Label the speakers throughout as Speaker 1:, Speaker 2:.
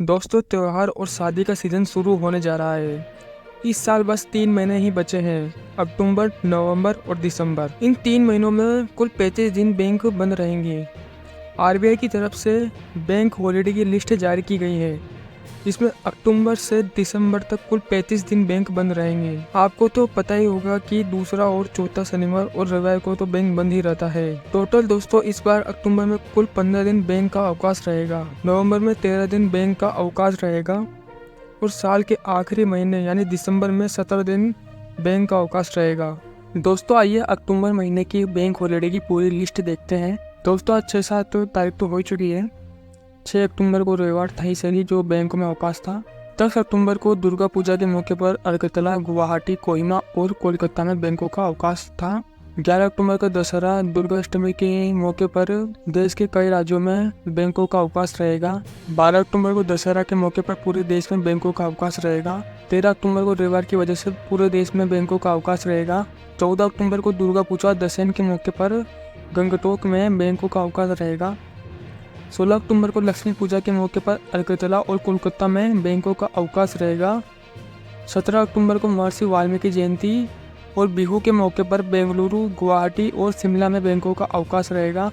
Speaker 1: दोस्तों, त्योहार और शादी का सीज़न शुरू होने जा रहा है। इस साल बस 3 महीने ही बचे हैं, अक्टूबर, नवंबर और दिसंबर। इन 3 महीनों में कुल 35 दिन बैंक बंद रहेंगे। आरबीआई की तरफ से बैंक हॉलिडे की लिस्ट जारी की गई है, जिसमें अक्टूबर से दिसंबर तक कुल 35 दिन बैंक बंद रहेंगे। आपको तो पता ही होगा कि दूसरा और चौथा शनिवार और रविवार को तो बैंक बंद ही रहता है। टोटल दोस्तों इस बार अक्टूबर में कुल 15 दिन बैंक का अवकाश रहेगा, नवंबर में 13 दिन बैंक का अवकाश रहेगा और साल के आखिरी महीने यानी दिसंबर में 17 दिन बैंक का अवकाश रहेगा। दोस्तों आइए अक्टूबर महीने की बैंक हॉलिडे की पूरी लिस्ट देखते हैं। दोस्तों आज 6-7 तारीख तो हो चुकी है। 6 अक्टूबर को रविवार था ही सही जो बैंकों में अवकाश था। 10 अक्टूबर को दुर्गा पूजा के मौके पर अगरतला, गुवाहाटी, कोहिमा और कोलकाता में बैंकों का अवकाश था। 11 अक्टूबर को दशहरा, दुर्गा अष्टमी के मौके पर देश के कई राज्यों में बैंकों का अवकाश रहेगा। 12 अक्टूबर को दशहरा के मौके पर पूरे देश में बैंकों का अवकाश रहेगा। 13 अक्टूबर को रविवार की वजह से पूरे देश में बैंकों का अवकाश रहेगा। 14 अक्टूबर को दुर्गा पूजा दशहरा के मौके पर गंगटोक में बैंकों का अवकाश रहेगा। 16 अक्टूबर को लक्ष्मी पूजा के मौके पर अगरतला और कोलकाता में बैंकों का अवकाश रहेगा। 17 अक्टूबर को महर्षि वाल्मीकि जयंती और बिहू के मौके पर बेंगलुरु, गुवाहाटी और शिमला में बैंकों का अवकाश रहेगा।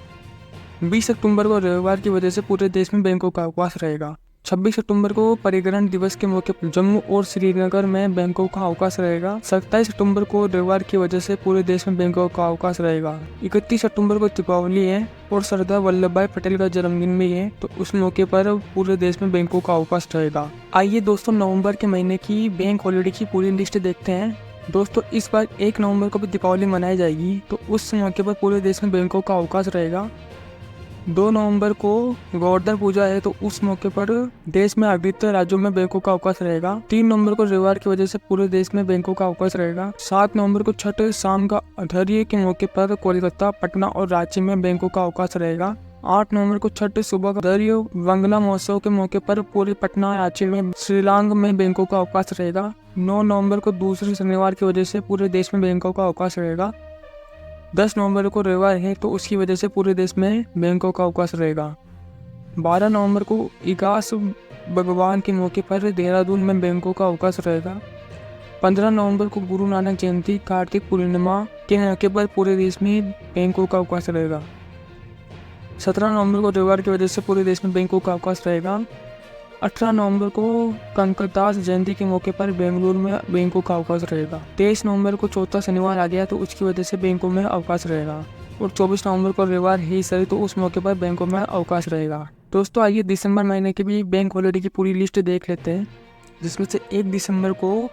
Speaker 1: 20 अक्टूबर को रविवार की वजह से पूरे देश में बैंकों का अवकाश रहेगा। 26 अक्टूबर को परिग्रहण दिवस के मौके पर जम्मू और श्रीनगर में बैंकों का अवकाश रहेगा। 27 अक्टूबर को रविवार की वजह से पूरे देश में बैंकों का अवकाश रहेगा। 31 अक्टूबर को दीपावली है और सरदार वल्लभ भाई पटेल का जन्मदिन भी है, तो उस मौके पर पूरे देश में बैंकों का अवकाश रहेगा। आइए दोस्तों नवंबर के महीने की बैंक हॉलिडे की पूरी लिस्ट देखते हैं। दोस्तों इस बार 1 नवंबर को भी दीपावली मनाई जाएगी, तो उस मौके पर पूरे देश में बैंकों का अवकाश रहेगा। 2 नवंबर को गोवर्धन पूजा है, तो उस मौके पर देश में अधिकतर राज्यों में बैंकों का अवकाश रहेगा। 3 नवंबर को रविवार की वजह से पूरे देश में बैंकों का अवकाश रहेगा। 7 नवंबर को छठ शाम का अर्घ्य के मौके पर कोलकाता, पटना और रांची में बैंकों का अवकाश रहेगा। 8 नवंबर को छठ सुबह का अर्घ्य वंगला महोत्सव के मौके पर पूरे पटना, रांची में, शिलांग में बैंकों का अवकाश रहेगा। 9 नवंबर को दूसरे शनिवार की वजह से पूरे देश में बैंकों का अवकाश रहेगा। 10 नवंबर को रविवार है, तो उसकी वजह से पूरे देश में बैंकों का अवकाश रहेगा। 12 नवंबर को इगास भगवान के मौके पर देहरादून में बैंकों का अवकाश रहेगा। 15 नवंबर को गुरु नानक जयंती, कार्तिक पूर्णिमा के मौके पर पूरे देश में बैंकों का अवकाश रहेगा। 17 नवंबर को रविवार की वजह से पूरे देश में बैंकों का अवकाश रहेगा। 18 नवंबर को कंकरदास जयंती के मौके पर बेंगलुरु में बैंकों का अवकाश रहेगा। 23 नवंबर को चौथा शनिवार आ गया, तो उसकी वजह से बैंकों में अवकाश रहेगा। और 24 नवंबर को रविवार ही सही, तो उस मौके पर बैंकों में अवकाश रहेगा। दोस्तों आइए दिसंबर महीने की भी बैंक हॉलिडे की पूरी लिस्ट देख लेते हैं, जिसमें से 1 दिसंबर को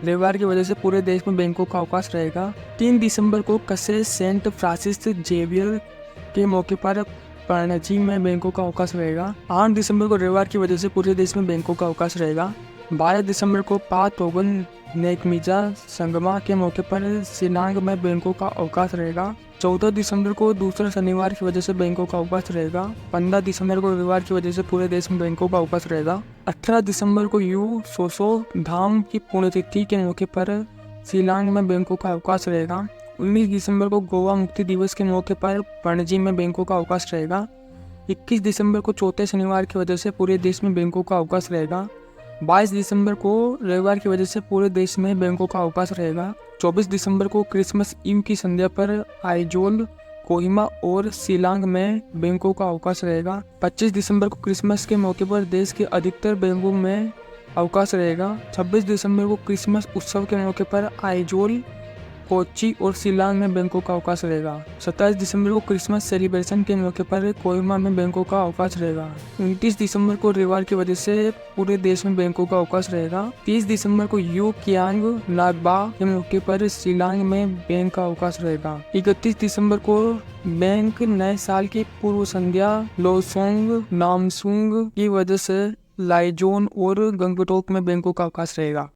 Speaker 1: रविवार की वजह से पूरे देश में बैंकों का अवकाश रहेगा। 3 दिसंबर को कसे सेंट फ्रांसिस जेवियर के मौके पर पणजी में बैंकों का अवकाश रहेगा। 8 दिसंबर को रविवार की वजह से पूरे देश में बैंकों का अवकाश रहेगा। 12 दिसंबर को पातोगन नेकमिजा संगमा के मौके पर शिलांग में बैंकों का अवकाश रहेगा। 14 दिसंबर को दूसरा शनिवार की वजह से बैंकों का अवकाश रहेगा। 15 दिसंबर को रविवार की वजह से पूरे देश में बैंकों का अवकाश रहेगा। 18 दिसंबर को यू सोसो धाम की पुण्यतिथि के मौके पर शिलांग में बैंकों का अवकाश रहेगा। 19 दिसंबर को गोवा मुक्ति दिवस के मौके पर पणजी में बैंकों का अवकाश रहेगा। 21 दिसंबर को चौथे शनिवार की वजह से पूरे देश में बैंकों का अवकाश रहेगा। 22 दिसंबर को रविवार की वजह से पूरे देश में बैंकों का अवकाश रहेगा। 24 दिसंबर को क्रिसमस ईव की संध्या पर आइजोल, कोहिमा और शिलांग में बैंकों का अवकाश रहेगा। 25 दिसंबर को क्रिसमस के मौके पर देश के अधिकतर बैंकों में अवकाश रहेगा। 26 दिसंबर को क्रिसमस उत्सव के मौके पर आइजोल, कोच्चि और शिलांग में बैंकों का अवकाश रहेगा। 27 दिसंबर को क्रिसमस सेलिब्रेशन के मौके पर कोहिमा में बैंकों का अवकाश रहेगा। 29 दिसंबर को रविवार की वजह से पूरे देश में बैंकों का अवकाश रहेगा। 30 दिसंबर को यू कियांग नागबा के मौके पर शिलांग में बैंक का अवकाश रहेगा। 31 दिसंबर को बैंक नए साल की पूर्व संध्या लोसोंग नामसूंग की वजह से लाइजोन और गंगटोक में बैंकों का अवकाश रहेगा।